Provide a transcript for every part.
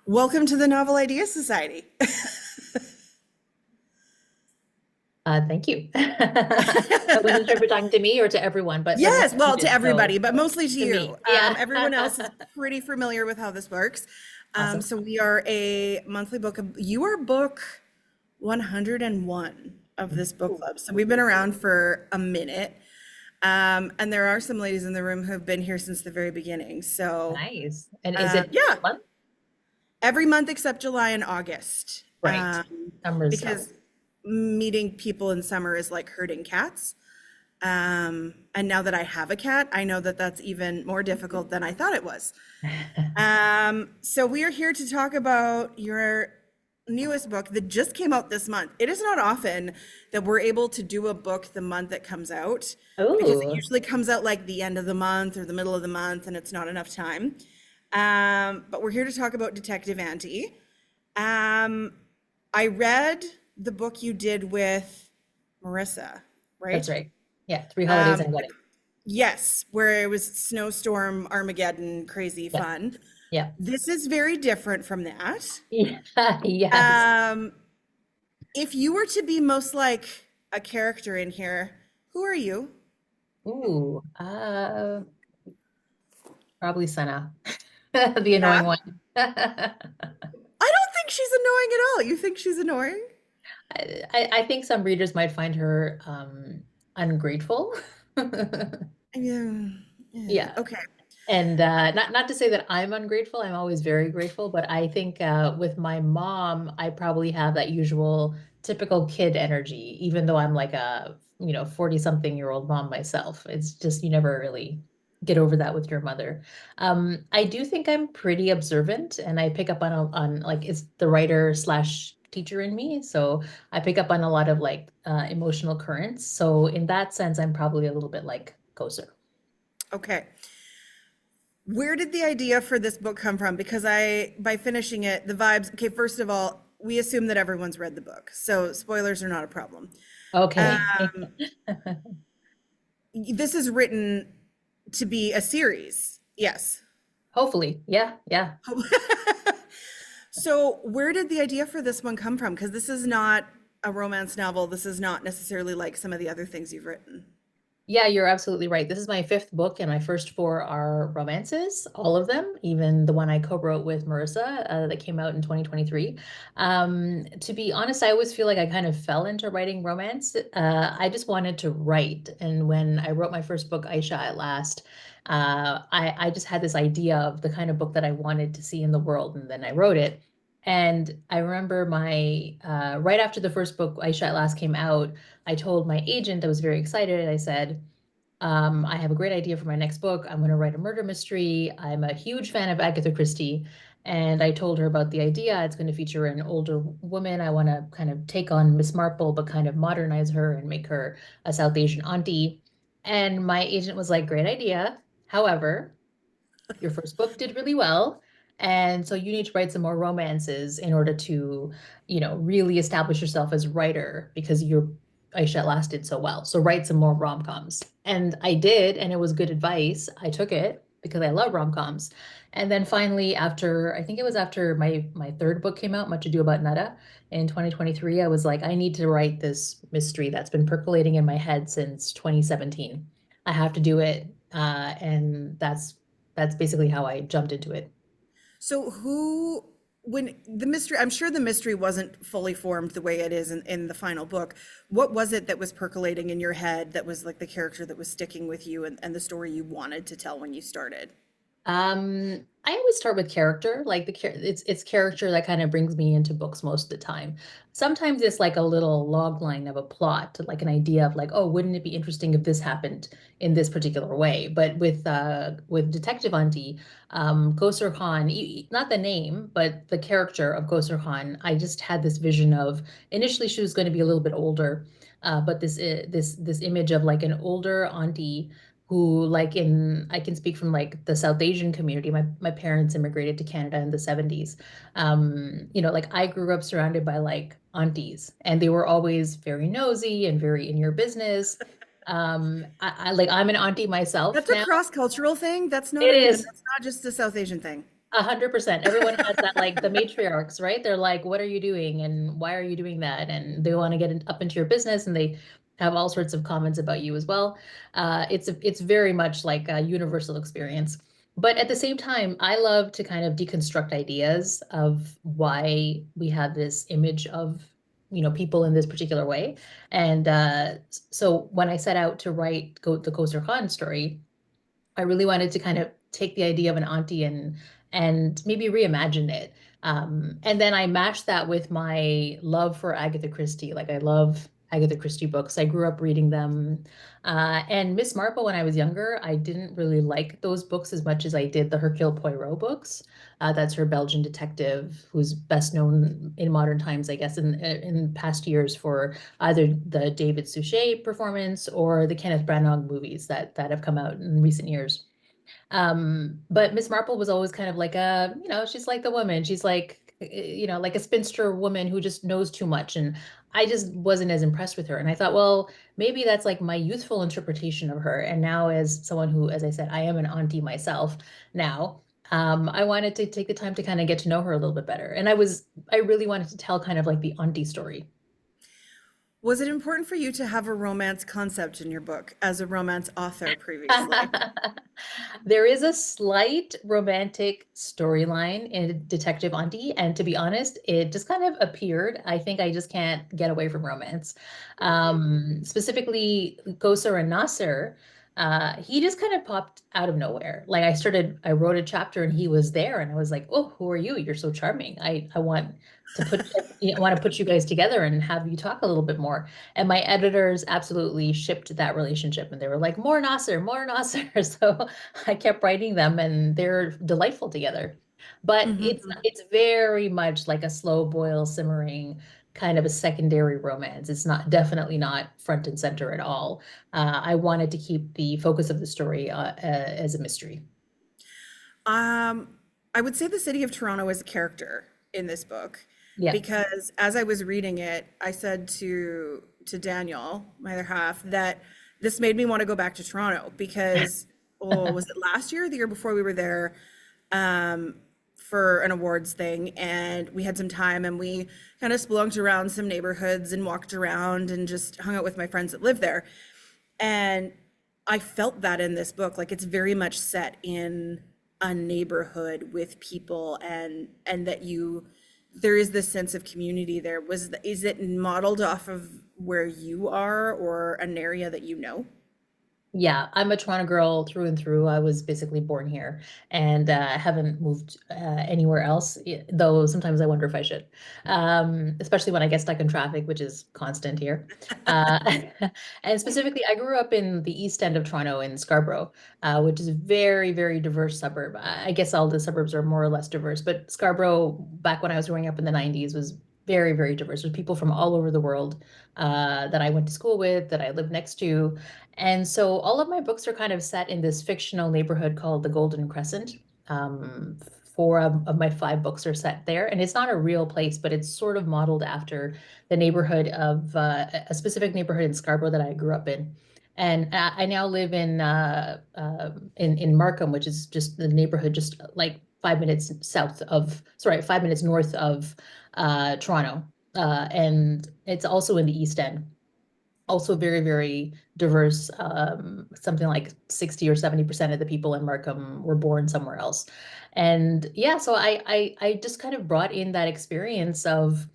Welcome to the Novel Idea Society. Thank you. I wasn't sure if you're talking to me or to everyone, but Yes, mostly well, to so everybody, but mostly to to you. me. Yeah. Everyone else is pretty familiar with how this works. Awesome. So we are a monthly book. You are book 101 of this book Ooh, club. So we've been around for a minute. And there are some ladies in the room who have been here since the very beginning. So nice. And is it yeah, month? every month except July and August. Right. Summer's tough. Because meeting people in summer is like herding cats. And now that I have a cat, I know that that's even more difficult than I thought it was. So we are here to talk about your newest book that just came out this month. It is not often that we're able to do a book the month it comes out because it Oh, usually comes out like the end of the month or the middle of the month and it's not enough time. But we're here to talk about Detective Aunty. Um, I read the book you did with Marissa, that's right? right. Yeah, three holidays Um, and a wedding. yes, where it was snowstorm, Armageddon, crazy Yeah. fun. Yeah. This is very different from that. Yeah. Yes. Um, if you were to be most like a character in here, who are you? Ooh, probably Sana, the annoying Yeah. one. I don't think she's annoying at all. You think she's annoying? I think some readers might find her ungrateful. Yeah. Yeah. Yeah. Okay. And not to say that I'm ungrateful, I'm always very grateful, but I think with my mom, I probably have that usual typical kid energy, even though I'm like a, 40 something year old mom myself. It's just you never really get over that with your mother. I do think I'm pretty observant and I pick up on like it's the writer slash teacher in me. So I pick up on a lot of like emotional currents. So in that sense, I'm probably a little bit like Koser. Okay. Where did the idea for this book come from? Because by finishing it, the vibes, okay, first of all, we assume that everyone's read the book. So spoilers are not a problem. Okay. This is written to be a series. Yes. Hopefully. Yeah. Yeah. So where did the idea for this one come from? Because this is not a romance novel. This is not necessarily like some of the other things you've written. Yeah, you're absolutely right. This is my fifth book, and my first four are romances, all of them, even the one I co-wrote with Marissa that came out in 2023. To be honest, I always feel like I kind of fell into writing romance. I just wanted to write. And when I wrote my first book, Ayesha at Last, I just had this idea of the kind of book that I wanted to see in the world, and then I wrote it. And I remember right after the first book, Ayesha at Last came out, I told my agent, I was very excited. I said, I have a great idea for my next book. I'm going to write a murder mystery. I'm a huge fan of Agatha Christie. And I told her about the idea. It's going to feature an older woman. I want to kind of take on Miss Marple, but kind of modernize her and make her a South Asian auntie. And my agent was like, great idea. However, your first book did really well. And so you need to write some more romances in order to, really establish yourself as a writer because your Aisha Last did so well. So write some more rom-coms. And I did, and it was good advice. I took it because I love rom-coms. And then finally, I think it was after my third book came out, Much Ado About Nada, in 2023, I was like, I need to write this mystery that's been percolating in my head since 2017. I have to do it. And that's basically how I jumped into it. So when the mystery, I'm sure the mystery wasn't fully formed the way it is in the final book. What was it that was percolating in your head that was like the character that was sticking with you and the story you wanted to tell when you started? I always start with character, like it's character that kind of brings me into books most of the time. Sometimes it's like a little log line of a plot, like an idea of like, oh, wouldn't it be interesting if this happened in this particular way? But with Detective Aunty, Kausar Khan, not the name, but the character of Kausar Khan, I just had this vision of initially she was going to be a little bit older, but this image of like an older auntie who like in I can speak from like the South Asian community. My parents immigrated to Canada in the 70s. Like I grew up surrounded by like aunties and they were always very nosy and very in your business. I like I'm an auntie myself That's a now. cross-cultural thing. It is. That's not just a South Asian thing. 100%. Everyone has that, like the matriarchs, right? They're like, "What are you doing, and why are you doing that?" And they want to get up into your business, and they have all sorts of comments about you as well. It's very much like a universal experience. But at the same time, I love to kind of deconstruct ideas of why we have this image of, people in this particular way. And so when I set out to write the Kausar Khan story, I really wanted to kind of take the idea of an auntie and maybe reimagine it. And then I matched that with my love for Agatha Christie. Like I love Agatha Christie books. I grew up reading them. And Miss Marple, when I was younger, I didn't really like those books as much as I did the Hercule Poirot books. That's her Belgian detective, who's best known in modern times, I guess, in past years for either the David Suchet performance or the Kenneth Branagh movies that have come out in recent years. But Miss Marple was always kind of like she's like the woman. She's like, like a spinster woman who just knows too much. And I just wasn't as impressed with her. And I thought, well, maybe that's like my youthful interpretation of her. And now, as someone who, as I said, I am an auntie myself now. I wanted to take the time to kind of get to know her a little bit better. And I really wanted to tell kind of like the auntie story. Was it important for you to have a romance concept in your book as a romance author previously? There is a slight romantic storyline in Detective Auntie, and to be honest, it just kind of appeared. I think I just can't get away from romance. Specifically, Kosar and Nasser, he just kind of popped out of nowhere. Like I wrote a chapter and he was there, and I was like, "Oh, who are you? You're so charming. I want I want to put you guys together and have you talk a little bit more." And my editors absolutely shipped that relationship, and they were like, more Nasser, more Nasser. So I kept writing them, and they're delightful together. But Mhm. it's very much like a slow boil simmering kind of a secondary romance. It's not definitely not front and center at all. I wanted to keep the focus of the story as a mystery. Um, I would say the city of Toronto is a character in this book Yeah. because as I was reading it, I said to Daniel, my other half, that this made me want to go back to Toronto because, oh, was it last year or the year before we were there um, for an awards thing, and we had some time and we kind of splunked around some neighborhoods and walked around and just hung out with my friends that live there. And I felt that in this book, like it's very much set in a neighborhood with people and that there is this sense of community there. Is it modeled off of where you are or an area that you know? Yeah, I'm a Toronto girl through and through. I was basically born here and haven't moved anywhere else, though sometimes I wonder if I should, especially when I get stuck in traffic, which is constant here. Uh, and specifically, I grew up in the east end of Toronto in Scarborough, which is a very, very diverse suburb. I guess all the suburbs are more or less diverse, but Scarborough, back when I was growing up in the 90s, was very, very diverse. There's people from all over the world that I went to school with, that I lived next to. And so all of my books are kind of set in this fictional neighborhood called the Golden Crescent. Um, Four of my five books are set there, and it's not a real place, but it's sort of modeled after the neighborhood of a specific neighborhood in Scarborough that I grew up in. And I now live in Markham, which is just the neighborhood, just like 5 minutes south of, sorry, 5 minutes north of Toronto, and it's also in the East End, also very, very diverse. Something like 60 or 70% of the people in Markham were born somewhere else. And yeah, so I just kind of brought in that experience of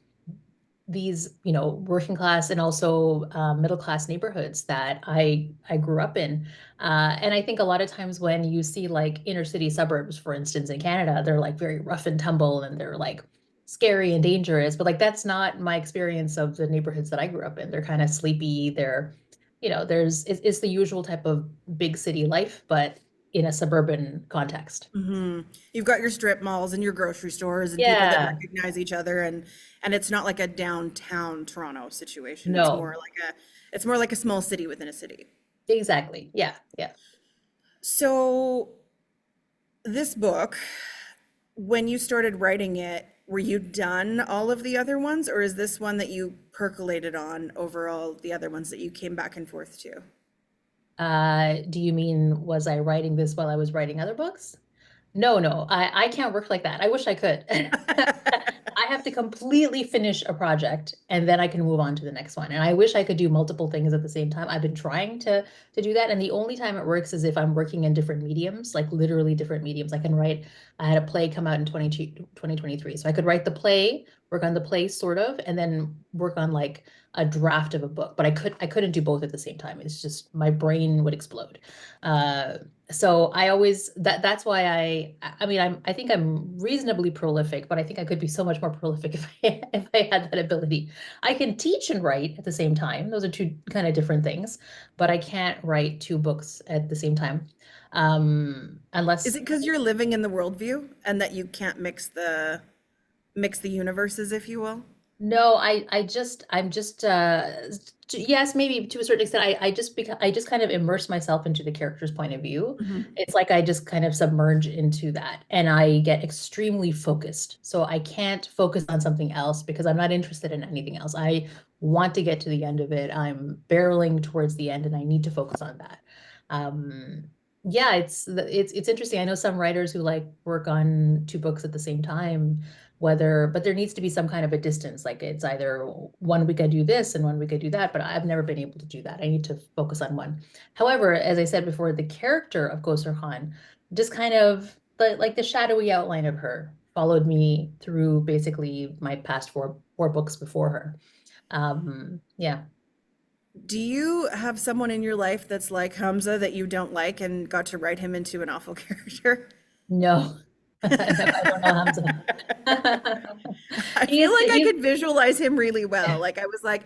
these, working class and also middle class neighborhoods that I grew up in. And I think a lot of times when you see like inner city suburbs, for instance, in Canada, they're like very rough and tumble and they're like scary and dangerous. But like that's not my experience of the neighborhoods that I grew up in. They're kind of sleepy. They're, it's the usual type of big city life, but in a suburban context. You've got your strip malls and your grocery stores and people that Yeah. recognize each other and it's not like a downtown Toronto situation. No, It's more like a small city within a city. exactly. Yeah. Yeah. So this book, when you started writing it, were you done all of the other ones, or is this one that you percolated on over all the other ones that you came back and forth to? Do you mean was I writing this while I was writing other books? No, no, I can't work like that. I wish I could. I have to completely finish a project and then I can move on to the next one. And I wish I could do multiple things at the same time. I've been trying to do that. And the only time it works is if I'm working in different mediums, like literally different mediums. I had a play come out in 2023. So I could write the play, work on the play sort of, and then work on like a draft of a book. But I couldn't do both at the same time. It's just my brain would explode. Uh, so I always that's why I mean I think I'm reasonably prolific, but I think I could be so much more prolific if if I had that ability. I can teach and write at the same time. Those are two kind of different things, but I can't write two books at the same time. Is Unless it because you're living in the worldview and that you can't mix the universes, if you will? No, I'm just yes, maybe to a certain extent. I just kind of immerse myself into the character's point of view. Mhm. It's like I just kind of submerge into that and I get extremely focused. So I can't focus on something else because I'm not interested in anything else. I want to get to the end of it. I'm barreling towards the end and I need to focus on that. Um yeah, it's interesting. I know some writers who like work on two books at the same time, whether but there needs to be some kind of a distance, like it's either one week I do this and one week I do that, but I've never been able to do that. I need to focus on one. However, as I said before, the character of Kausar Khan just kind of like the shadowy outline of her followed me through basically my past four books before her. Yeah. Do you have someone in your life that's like Hamza that you don't like and got to write him into an awful character? No. No, I don't know Hamza. I He feel is like I he could visualize him really well. Like I was like,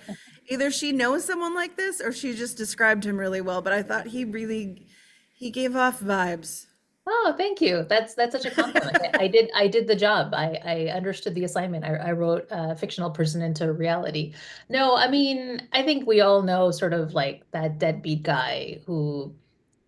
either she knows someone like this or she just described him really well, but I thought he gave off vibes. Oh, thank you. That's such a compliment. I did the job. I understood the assignment. I wrote a fictional person into reality. No, I mean, I think we all know sort of like that deadbeat guy who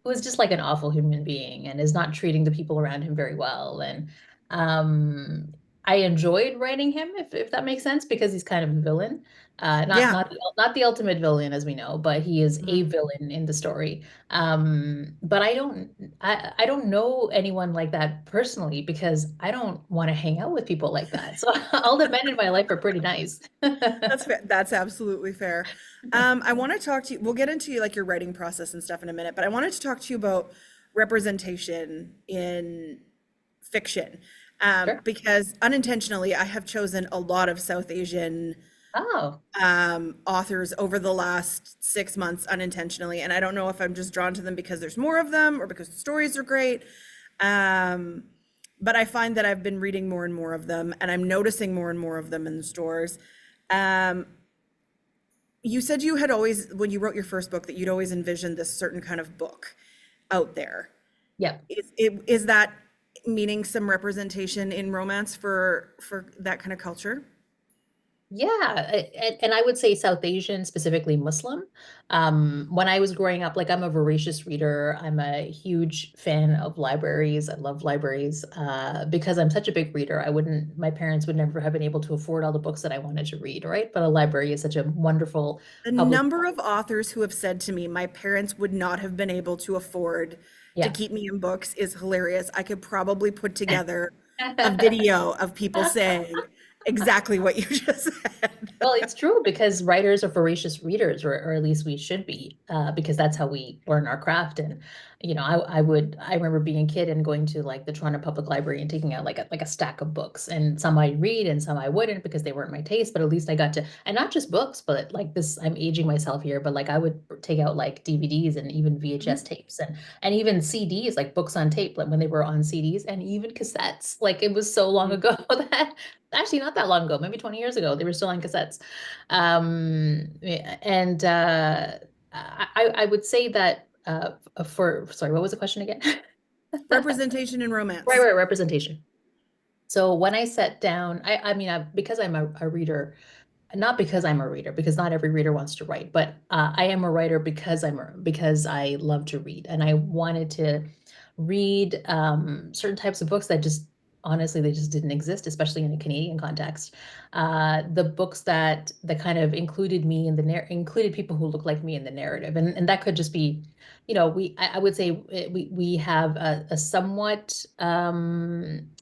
is just like an awful human being and is not treating the people around him very well. And um, I enjoyed writing him, if that makes sense, because he's kind of a villain. Yeah. Not the ultimate villain as we know, but he is a Mhm. villain in the story. But I don't know anyone like that personally because I don't want to hang out with people like that. So all the men in my life are pretty nice. That's fair. That's absolutely fair. I want to talk to you. We'll get into like your writing process and stuff in a minute, but I wanted to talk to you about representation in fiction. Sure. Because unintentionally, I have chosen a lot of South Asian Oh, authors over the last 6 months unintentionally. And I don't know if I'm just drawn to them because there's more of them or because the stories are great. Um, but I find that I've been reading more and more of them, and I'm noticing more and more of them in the stores. Um, you said you had always, when you wrote your first book, that you'd always envisioned this certain kind of book out there. yeah. Is that meaning some representation in romance for that kind of culture? Yeah, and I would say South Asian, specifically Muslim. When I was growing up, like I'm a voracious reader. I'm a huge fan of libraries. I love libraries. Because I'm such a big reader, my parents would never have been able to afford all the books that I wanted to read, right? But a library is such a wonderful The public. number of authors who have said to me, my parents would not have been able to afford to Yeah. keep me in books is hilarious. I could probably put together a video of people saying exactly what you just said. Well, it's true because writers are voracious readers, or at least we should be, because that's how we learn our craft. And I remember being a kid and going to like the Toronto Public Library and taking out like a stack of books, and some I'd read and some I wouldn't because they weren't my taste. But at least I got to, and not just books, but like this, I'm aging myself here, but like I would take out like DVDs and even VHS Mhm. tapes and even CDs, like books on tape, like when they were on CDs, and even cassettes. Like it was so long ago that actually not that long ago, maybe 20 years ago, they were still on cassettes. And I would say that sorry, what was the question again? Representation in Right, romance. right, representation. So when I sat down, because I'm a reader, not because I'm a reader, because not every reader wants to write, but I am a writer because I love to read, and I wanted to read certain types of books that just honestly, they just didn't exist, especially in a Canadian context. The books that kind of included me in included people who look like me in the narrative, and that could just be, I would say we have a somewhat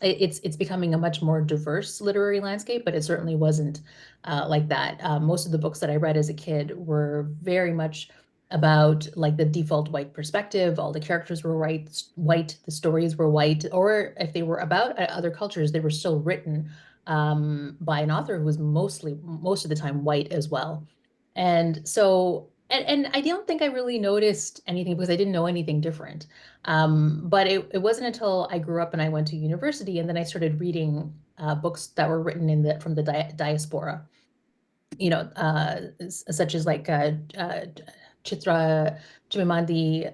it's becoming a much more diverse literary landscape, but it certainly wasn't like that. Most of the books that I read as a kid were very much about like the default white perspective. All the characters were white, the stories were white, or if they were about other cultures, they were still written by an author who was most of the time white as well. And so, and I don't think I really noticed anything because I didn't know anything different. But it wasn't until I grew up and I went to university and then I started reading books that were written from the diaspora, such as like Chitra Chimamanda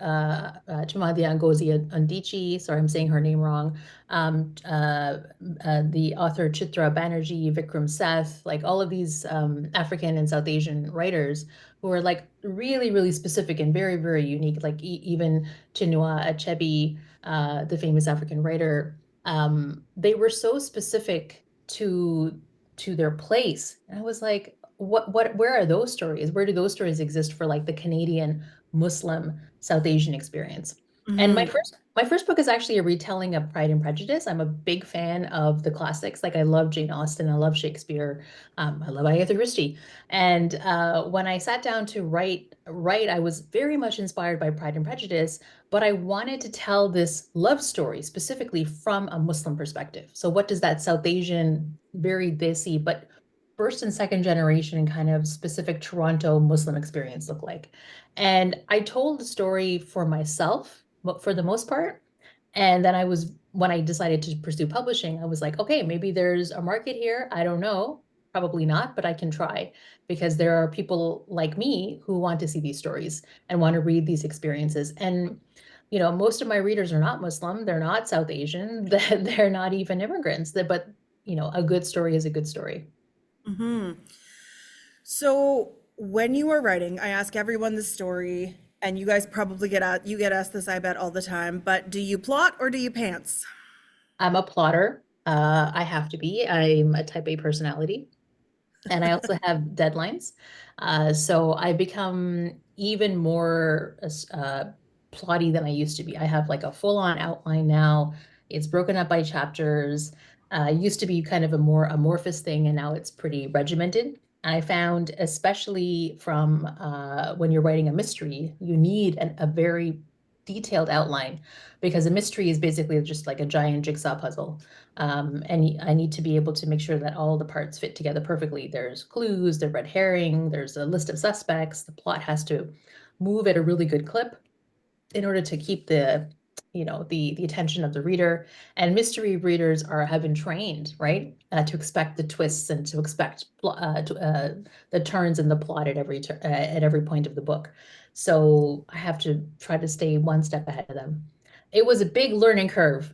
Ngozi Adichie. Sorry, I'm saying her name wrong. The author Chitra Banerjee, Vikram Seth, like all of these African and South Asian writers who are like really, really specific and very, very unique. Like even Chinua Achebe, the famous African writer, they were so specific to their place. And I was like, where are those stories? Where do those stories exist for like the Canadian Muslim South Asian experience? And Hmm. my first book is actually a retelling of Pride and Prejudice. I'm a big fan of the classics. Like I love Jane Austen, I love Shakespeare, I love Agatha Christie. And when I sat down to write, I was very much inspired by Pride and Prejudice, but I wanted to tell this love story specifically from a Muslim perspective. So what does that South Asian, very desi, but first and second generation kind of specific Toronto Muslim experience look like? And I told the story for myself, but for the most part. And then when I decided to pursue publishing, I was like, okay, maybe there's a market here. I don't know, probably not, but I can try because there are people like me who want to see these stories and want to read these experiences. And, most of my readers are not Muslim, they're not South Asian, they're not even immigrants, but, a good story is a good story. Hmm. So when you are writing, I ask everyone this story, and you guys probably you get asked this, I bet, all the time, but do you plot or do you pants? I'm a plotter. I have to be. I'm a type A personality. And I also have deadlines. So I become even more plotty than I used to be. I have like a full-on outline now. It's broken up by chapters. It used to be kind of a more amorphous thing, and now it's pretty regimented. I found, especially from when you're writing a mystery, you need a very detailed outline because a mystery is basically just like a giant jigsaw puzzle. And I need to be able to make sure that all the parts fit together perfectly. There's clues, there's red herring, there's a list of suspects. The plot has to move at a really good clip in order to keep the attention of the reader. And mystery readers have been trained, right, to expect the twists and to expect the turns in the plot at every point of the book. So I have to try to stay one step ahead of them. It was a big learning curve,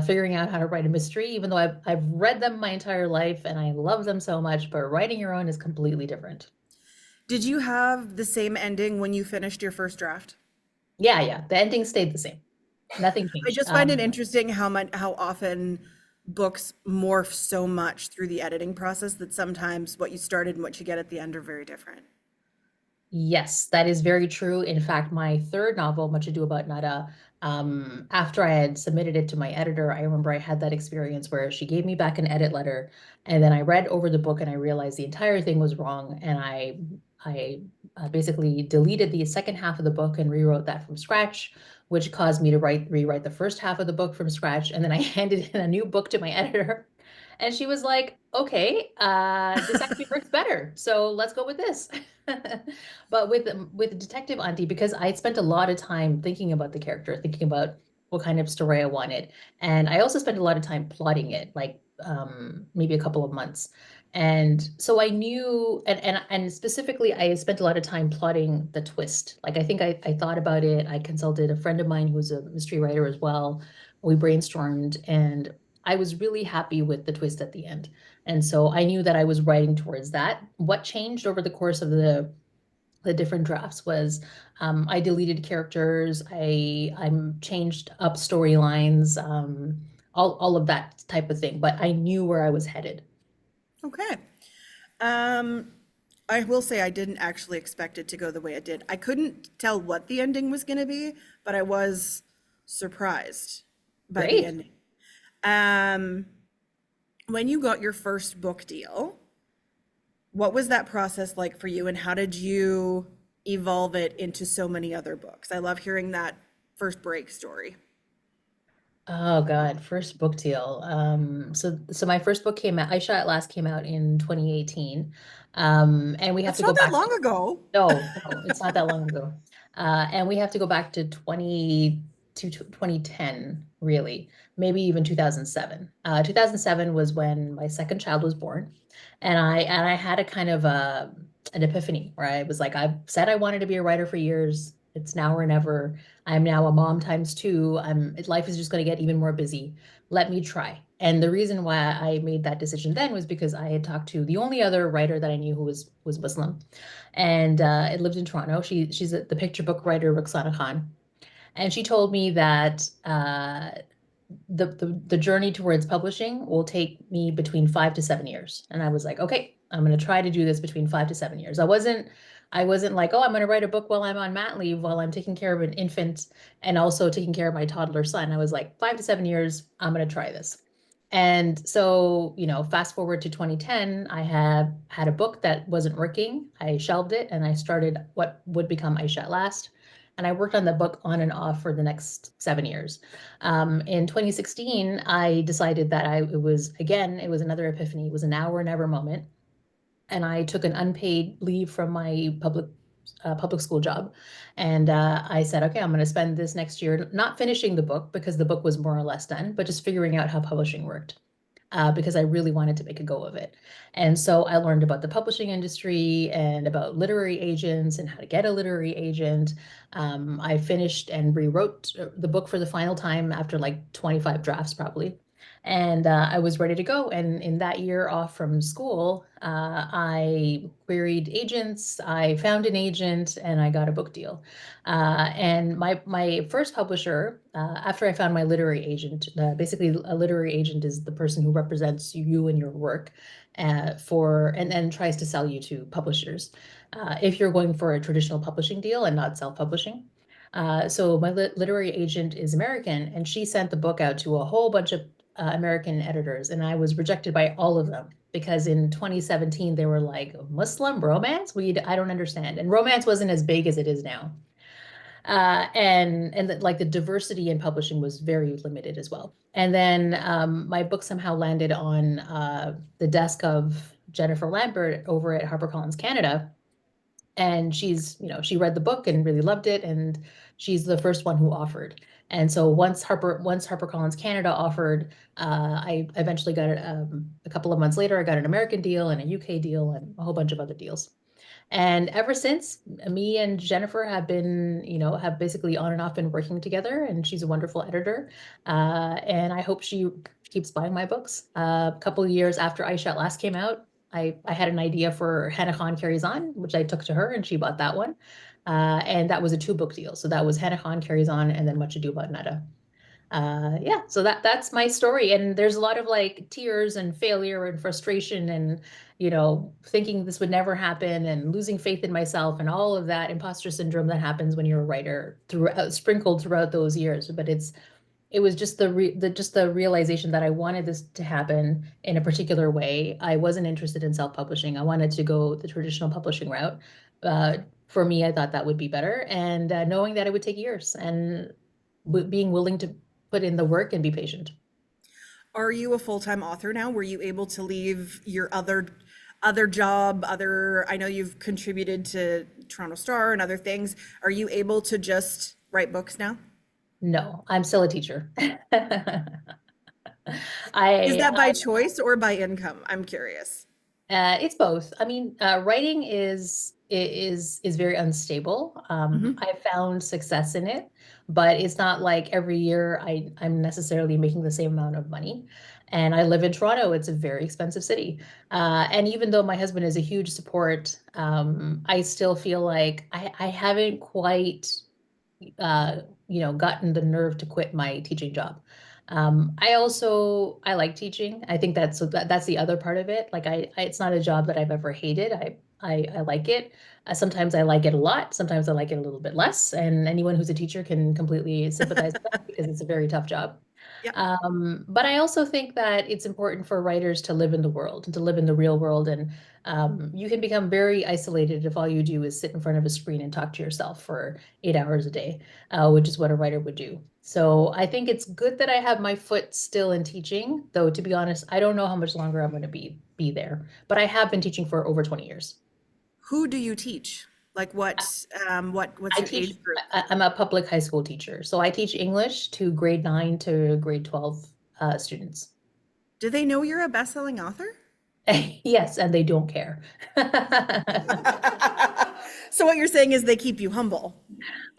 figuring out how to write a mystery, even though I've read them my entire life and I love them so much, but writing your own is completely different. Did you have the same ending when you finished your first draft? Yeah, yeah. The ending stayed the same. Nothing I changed. just find it interesting how often books morph so much through the editing process that sometimes what you started and what you get at the end are very different. Yes, that is very true. In fact, my third novel, Much Ado About Nada, after I had submitted it to my editor, I remember I had that experience where she gave me back an edit letter, and then I read over the book and I realized the entire thing was wrong, and I basically deleted the second half of the book and rewrote that from scratch, which caused me to rewrite the first half of the book from scratch, and then I handed in a new book to my editor, and she was like, "Okay, this actually works better, so let's go with this." But with Detective Auntie, because I spent a lot of time thinking about the character, thinking about what kind of story I wanted, and I also spent a lot of time plotting it, like maybe a couple of months. And so I knew, and specifically, I spent a lot of time plotting the twist. Like I think I thought about it. I consulted a friend of mine who's a mystery writer as well. We brainstormed, and I was really happy with the twist at the end. And so I knew that I was writing towards that. What changed over the course of the different drafts was I deleted characters, I changed up storylines. all of that type of thing. But I knew where I was headed. Okay. Um, I will say I didn't actually expect it to go the way it did. I couldn't tell what the ending was going to be, but I was surprised by the Great. ending. Um, when you got your first book deal, what was that process like for you, and how did you evolve it into so many other books? I love hearing that first break story. Oh God, first book deal. So my first book came out, Aisha at Last came out in 2018. And we have That's to go not that back. long ago. No, no, it's not that long ago. And we have to go back to 2010, really, maybe even 2007. 2007 was when my second child was born, and I had a kind of an epiphany where I was like, I've said I wanted to be a writer for years. It's now or never. I'm now a mom times two. Life is just going to get even more busy. Let me try. And the reason why I made that decision then was because I had talked to the only other writer that I knew who was Muslim, and it lived in Toronto. She's the picture book writer Roxana Khan, and she told me that the journey towards publishing will take me between 5 to 7 years. And I was like, okay, I'm going to try to do this between 5 to 7 years. I wasn't like, oh, I'm going to write a book while I'm on mat leave, while I'm taking care of an infant and also taking care of my toddler son. I was like, 5 to 7 years, I'm going to try this. And so, fast forward to 2010, I have had a book that wasn't working. I shelved it and I started what would become Aisha at Last. And I worked on the book on and off for the next 7 years. In 2016, I decided that it was another epiphany. It was a now or never moment. And I took an unpaid leave from my public school job. And I said, okay, I'm going to spend this next year not finishing the book because the book was more or less done, but just figuring out how publishing worked, because I really wanted to make a go of it. And so I learned about the publishing industry and about literary agents and how to get a literary agent. I finished and rewrote the book for the final time after like 25 drafts, probably. And I was ready to go. And in that year off from school, I queried agents, I found an agent, and I got a book deal. And my first publisher, after I found my literary agent, basically a literary agent is the person who represents you and your work, and then tries to sell you to publishers. If you're going for a traditional publishing deal and not self-publishing. So my literary agent is American, and she sent the book out to a whole bunch of American editors, and I was rejected by all of them because in 2017 they were like, Muslim romance? I don't understand. And romance wasn't as big as it is now. Like the diversity in publishing was very limited as well. And then my book somehow landed on the desk of Jennifer Lambert over at HarperCollins Canada, and she read the book and really loved it, and she's the first one who offered. And so once HarperCollins Canada offered, I eventually got it. A couple of months later, I got an American deal and a UK deal and a whole bunch of other deals. And ever since, me and Jennifer have basically on and off been working together, and she's a wonderful editor. And I hope she keeps buying my books. A couple of years after Aisha at Last came out, I had an idea for Hannah Khan Carries On, which I took to her, and she bought that one. And that was a two-book deal. So that was Hannah Khan Carries On and then Much Ado About Nada. Yeah, so that's my story. And there's a lot of like tears and failure and frustration and, thinking this would never happen and losing faith in myself and all of that imposter syndrome that happens when you're a writer sprinkled throughout those years. But it was just the realization that I wanted this to happen in a particular way. I wasn't interested in self-publishing. I wanted to go the traditional publishing route. For me, I thought that would be better, and knowing that it would take years, and being willing to put in the work and be patient. Are you a full-time author now? Were you able to leave your other job, I know you've contributed to Toronto Star and other things. Are you able to just write books now? No, I'm still a teacher. Is I that by choice or by income? I'm curious. It's both. I mean, writing is very unstable. Mhm. I found success in it, but it's not like every year I'm necessarily making the same amount of money. And I live in Toronto. It's a very expensive city. And even though my husband is a huge support, I still feel like I haven't quite, gotten the nerve to quit my teaching job. I like teaching. I think that's the other part of it. Like it's not a job that I've ever hated. I like it. Sometimes I like it a lot. Sometimes I like it a little bit less. And anyone who's a teacher can completely sympathize with that because it's a very tough job. Yeah. But I also think that it's important for writers to live in the world and to live in the real world. And you can become very isolated if all you do is sit in front of a screen and talk to yourself for 8 hours a day, which is what a writer would do. So I think it's good that I have my foot still in teaching, though to be honest, I don't know how much longer I'm going to be there. But I have been teaching for over 20 years. Who do you teach? Like what's I your teach, age group? I'm a public high school teacher. So I teach English to grade 9 to grade 12 students. Do they know you're a best-selling author? Yes, and they don't care. So what you're saying is they keep you humble.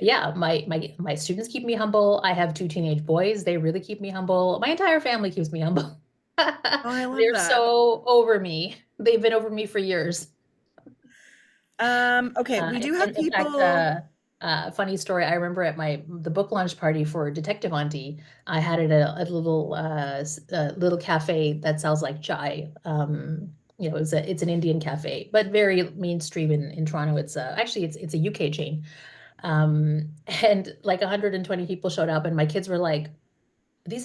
Yeah, my students keep me humble. I have two teenage boys. They really keep me humble. My entire family keeps me humble. Oh, I love They're that. so over me. They've been over me for years. Okay, we do have In fact, people. funny story. I remember at the book launch party for Detective Aunty, I had it at a little little cafe that sells like chai. It's an Indian cafe, but very mainstream in Toronto. It's actually it's a UK chain. And like 120 people showed up, and my kids were like, "These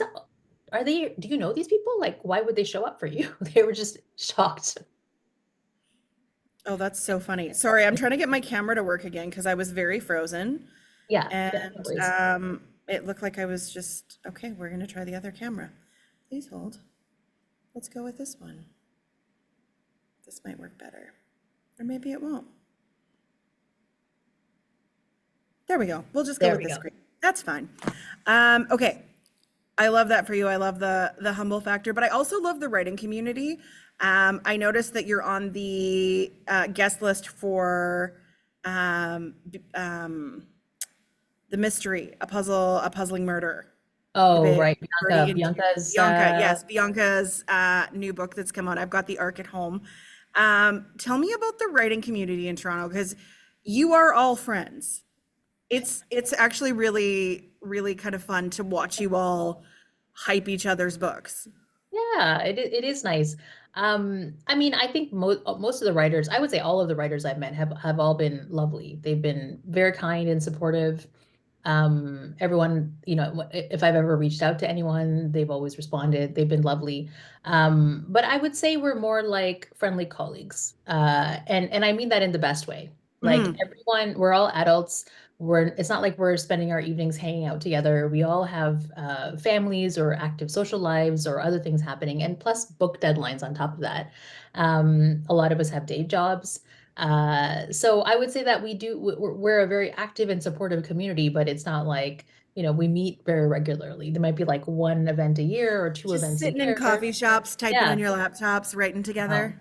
are they? Do you know these people? Like, why would they show up for you?" They were just shocked. Oh, that's so funny. Sorry, I'm trying to get my camera to work again because I was very frozen Yeah, yeah, no and worries. it looked like I was just, okay, we're gonna try the other camera. Please hold. Let's go with this one. This might work better. Or maybe it won't. There we go. We'll just go There with we this go. screen. That's fine. Okay. I love that for you. I love the humble factor, but I also love the writing community. I noticed that you're on the guest list for the mystery, a puzzling murder. The Oh, big right. Bertie Bianca. into Bianca's Bianca. Yes, Bianca's new book that's come out. I've got the ARC at home. Tell me about the writing community in Toronto because you are all friends. It's actually really kind of fun to watch you all hype each other's books. yeah, it is nice. I mean, I think most of the writers, I would say all of the writers I've met have all been lovely. They've been very kind and supportive. Everyone, if I've ever reached out to anyone, they've always responded. They've been lovely. But I would say we're more like friendly colleagues. And I mean that in the best way. Like Mhm. everyone, we're all adults. It's not like we're spending our evenings hanging out together. We all have families or active social lives or other things happening, and plus book deadlines on top of that. A lot of us have day jobs. So I would say that we're a very active and supportive community, but it's not like, we meet very regularly. There might be like one event a year or two Just events a sitting in year. coffee shops, typing on Yeah. your laptops, writing Oh, together.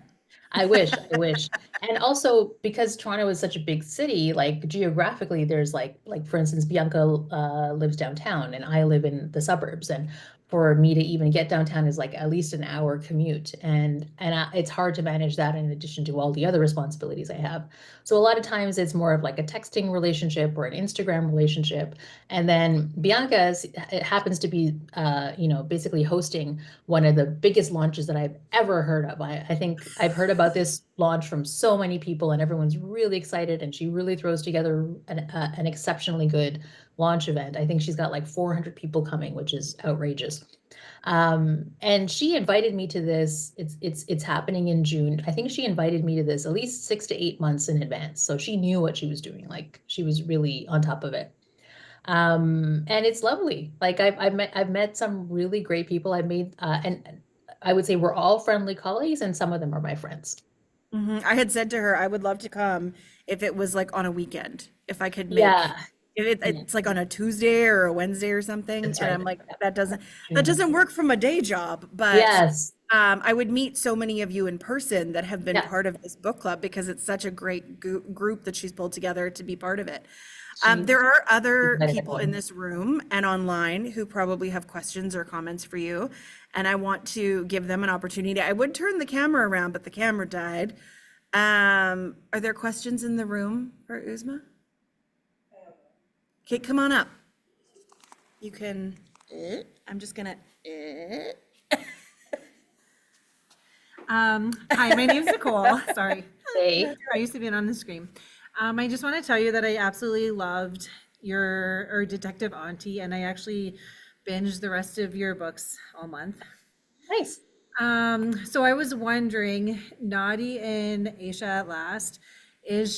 I wish, I wish. And also because Toronto is such a big city, like geographically, there's like for instance, Bianca lives downtown and I live in the suburbs. And for me to even get downtown is like at least an hour commute. And it's hard to manage that in addition to all the other responsibilities I have. So a lot of times it's more of like a texting relationship or an Instagram relationship. And then it happens to be, basically hosting one of the biggest launches that I've ever heard of. I think I've heard about this launch from so many people, and everyone's really excited. And she really throws together an exceptionally good launch event. I think she's got like 400 people coming, which is outrageous. And she invited me to this. It's happening in June. I think she invited me to this at least 6 to 8 months in advance. So she knew what she was doing. Like she was really on top of it. And it's lovely. Like I've met some really great people. I've made and I would say we're all friendly colleagues, and some of them are my friends. I had said to her I would love to come if it was like on a weekend, if I could make Yeah, if yeah, it's like on a Tuesday or a Wednesday or something. that's And right. I'm like, Yeah, that June. doesn't work from a day job, but Yes. I would meet so many of you in person that have been Yeah. part of this book club because it's such a great group that she's pulled together to be part of it. She There are other invited people in everyone. this room and online who probably have questions or comments for you, and I want to give them an opportunity. I would turn the camera around, but the camera died. Are there questions in the room for Uzma? Okay, come on up. You can, I'm just gonna Eh. Hi, my name's Nicole. Sorry. Hey. I used to be on the screen. I just want to tell you that I absolutely loved your Detective Auntie, and I actually binged the rest of your books all month. Nice. So I was wondering, Naughty and Aisha at last, was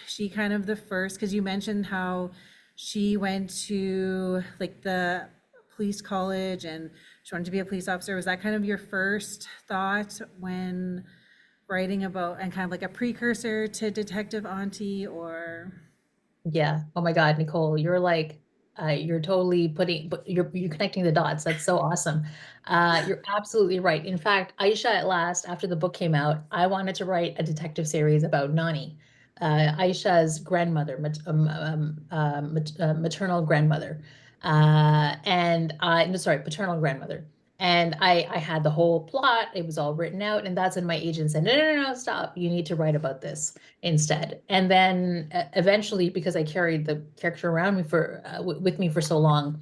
she kind of the first? Because you mentioned how she went to like the police college and she wanted to be a police officer. Was that kind of your first thought when writing about and kind of like a precursor to Detective Auntie or? Yeah. Oh my God, Nicole, you're like, you're totally you're connecting the dots. That's so awesome. You're absolutely right. In fact, Aisha at last, after the book came out, I wanted to write a detective series about Nani, Aisha's grandmother, maternal grandmother, no, sorry, paternal grandmother. And I had the whole plot. It was all written out, and that's when my agent said, "No, no, no, no, stop! You need to write about this instead." And then eventually, because I carried the character around with me for so long,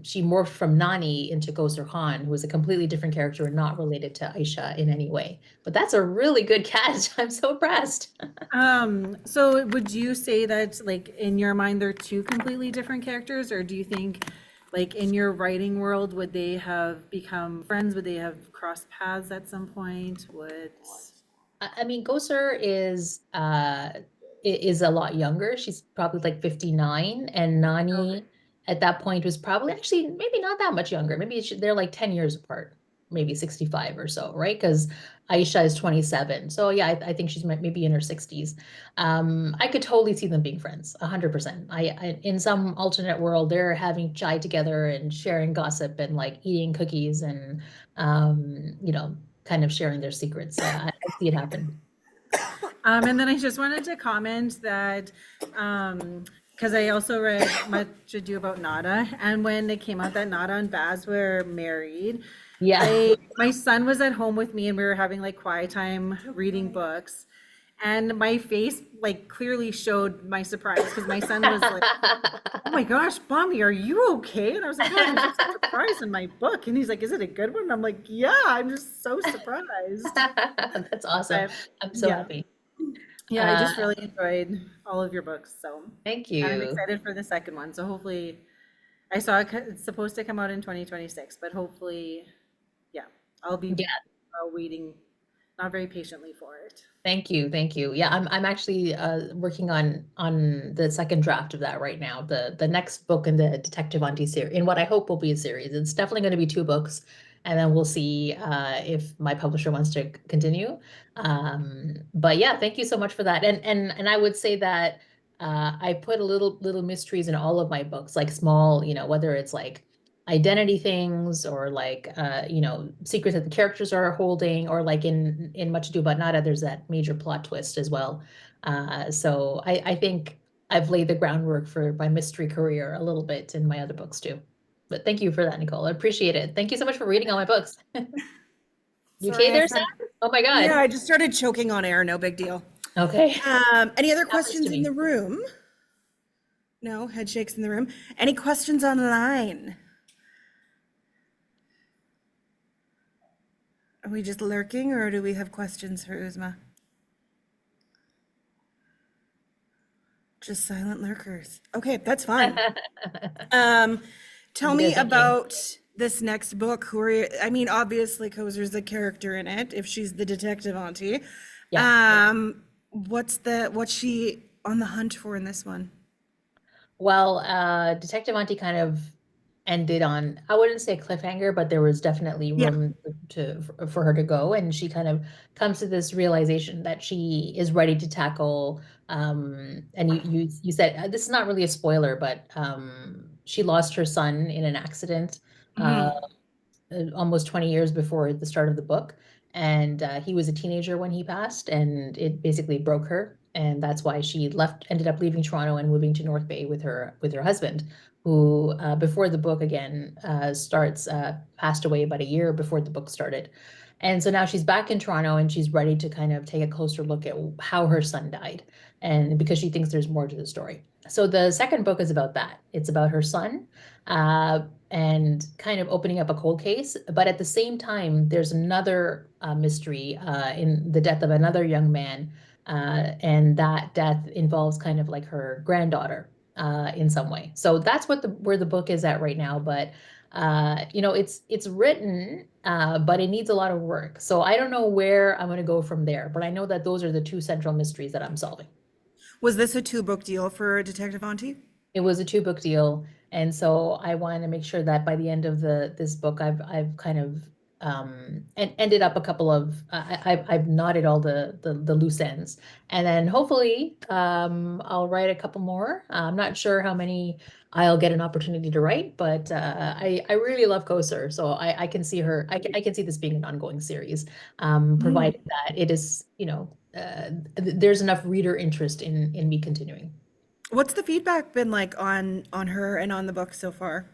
she morphed from Nani into Kausar Khan, who was a completely different character and not related to Aisha in any way. But that's a really good cast. I'm so impressed. So would you say that like in your mind they're two completely different characters, or do you think like in your writing world would they have become friends? Would they have crossed paths at some point? I mean, Kausar is a lot younger. She's probably like 59, and Okay. Nani at that point was probably actually maybe not that much younger. Maybe they're like 10 years apart, maybe 65 or so, right? Because Aisha is 27. So yeah, I think she's maybe in her 60s. I could totally see them being friends, 100%. In some alternate world, they're having chai together and sharing gossip and like eating cookies and kind of sharing their secrets. I see it happen. And then I just wanted to comment that because I also read Much Ado About Nada, and when it came out that Nada and Baz were married, Yeah. my son was at home with me and we were having like quiet time reading books, and my face like clearly showed my surprise because my son was like, "Oh my gosh, Mommy, are you okay?" And I was like, "God, I'm so surprised in my book." And he's like, "Is it a good one?" And I'm like, "Yeah, I'm just so surprised." That's awesome. But I'm so yeah. happy. Yeah, I Uh, just really enjoyed all of your books, so Thank and I'm you. excited for the second one. So hopefully, I saw it's supposed to come out in 2026, but hopefully, yeah, I'll be Yeah, waiting, not very patiently for it. thank you. Thank you. Yeah, I'm actually working on the second draft of that right now. The next book in the Detective Auntie series, in what I hope will be a series. It's definitely going to be two books, and then we'll see if my publisher wants to continue. But yeah, thank you so much for that. And I would say that I put a little mysteries in all of my books, like small, whether it's like identity things or like secrets that the characters are holding, or like in Much Ado About Nada there's that major plot twist as well. So I think I've laid the groundwork for my mystery career a little bit in my other books too. But thank you for that, Nicole. I appreciate it. Thank you so much for reading all my books. You okay Sorry, there, Sam? Oh my yeah, God. I just started choking on air. No big deal. Okay. Any other Happens to questions in me. the room? No, head shakes in the room. Any questions online? Are we just lurking or do we have questions for Uzma? Just silent lurkers. Okay, that's fine. Tell Maybe they're me thinking. about this next book. Who are you? I mean, obviously, Kozer's the character in it, if she's the detective auntie. Yeah. What's she on the hunt for in this one? Well, Detective Auntie kind of ended on, I wouldn't say a cliffhanger, but there was definitely Yeah. room for her to go, and she kind of comes to this realization that she is ready to tackle. And you said this is not really a spoiler, but she lost her son in an accident. Uh, Hmm. Almost 20 years before the start of the book. And he was a teenager when he passed, and it basically broke her. And that's why she ended up leaving Toronto and moving to North Bay with her husband, who before the book again starts passed away about a year before the book started. And so now she's back in Toronto and she's ready to kind of take a closer look at how her son died, and because she thinks there's more to the story. So the second book is about that. It's about her son, and kind of opening up a cold case. But at the same time, there's another mystery in the death of another young man. And that death involves kind of like her granddaughter in some way. So that's what where the book is at right now. But it's written, but it needs a lot of work. So I don't know where I'm going to go from there. But I know that those are the two central mysteries that I'm solving. Was this a two-book deal for Detective Auntie? It was a two-book deal, and so I wanted to make sure that by the end of this book, I've kind of and ended up a couple of I've knotted all the loose ends, and then hopefully I'll write a couple more. I'm not sure how many I'll get an opportunity to write, but I really love Koser, so I can see her. I can see this being an ongoing series, Mm. provided that it is, there's enough reader interest in me continuing. What's the feedback been like on her and on the book so far?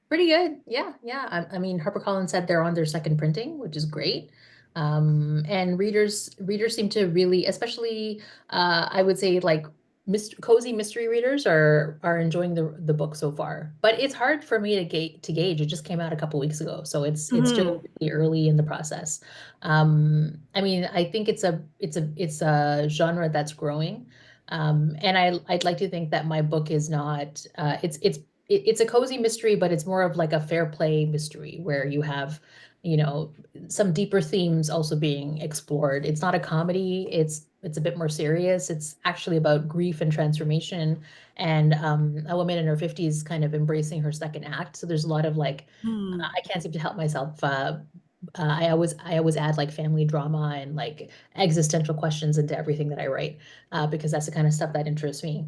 Pretty good. Yeah, yeah. I mean, HarperCollins said they're on their second printing, which is great. And readers seem to really, especially I would say like cozy mystery readers are enjoying the book so far. But it's hard for me to gauge. It just came out a couple weeks ago, so it's Mhm. still really early in the process. I mean, I think it's a genre that's growing. And I'd like to think that my book is not it's a cozy mystery, but it's more of like a fair play mystery where you have, you know, some deeper themes also being explored. It's not a comedy. It's a bit more serious. It's actually about grief and transformation, and a woman in her 50s kind of embracing her second act. So there's a lot of like, Hmm. I can't seem to help myself. I always add like family drama and like existential questions into everything that I write, because that's the kind of stuff that interests me.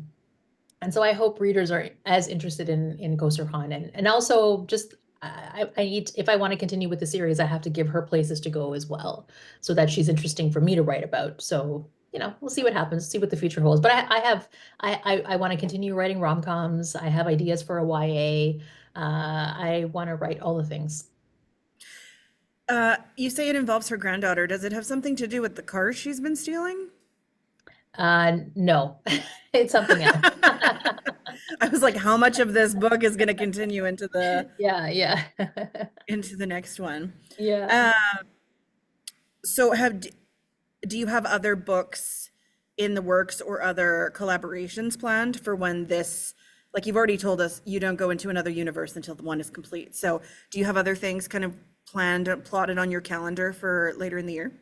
And so I hope readers are as interested in Kausar Khan, and also just I need, if I want to continue with the series, I have to give her places to go as well, so that she's interesting for me to write about. So we'll see what happens, see what the future holds. But I have I want to continue writing rom-coms. I have ideas for a YA. I want to write all the things. You say it involves her granddaughter. Does it have something to do with the cars she's been stealing? No, it's something else. I was like, how much of this book is going to continue Yeah, yeah, into the next one? yeah. Uh, so do you have other books in the works or other collaborations planned for when this, like you've already told us, you don't go into another universe until the one is complete. So do you have other things kind of planned, plotted on your calendar for later in the year?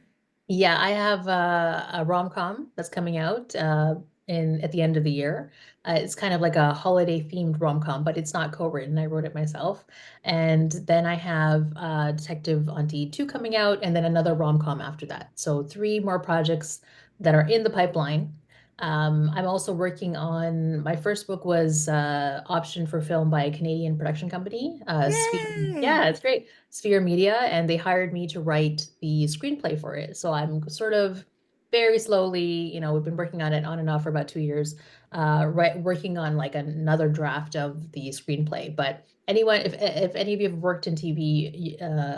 Yeah, I have a rom-com that's coming out in at the end of the year. It's kind of like a holiday themed rom-com, but it's not co-written. I wrote it myself. And then I have Detective Auntie 2 coming out, and then another rom-com after that. So three more projects that are in the pipeline. I'm also working on, my first book was optioned for film by a Canadian production company, Sphere. Yay! Yeah, it's great. Sphere Media, and they hired me to write the screenplay for it. So I'm sort of very slowly, we've been working on it on and off for about 2 years, working on like another draft of the screenplay. But anyone, if any of you have worked in TV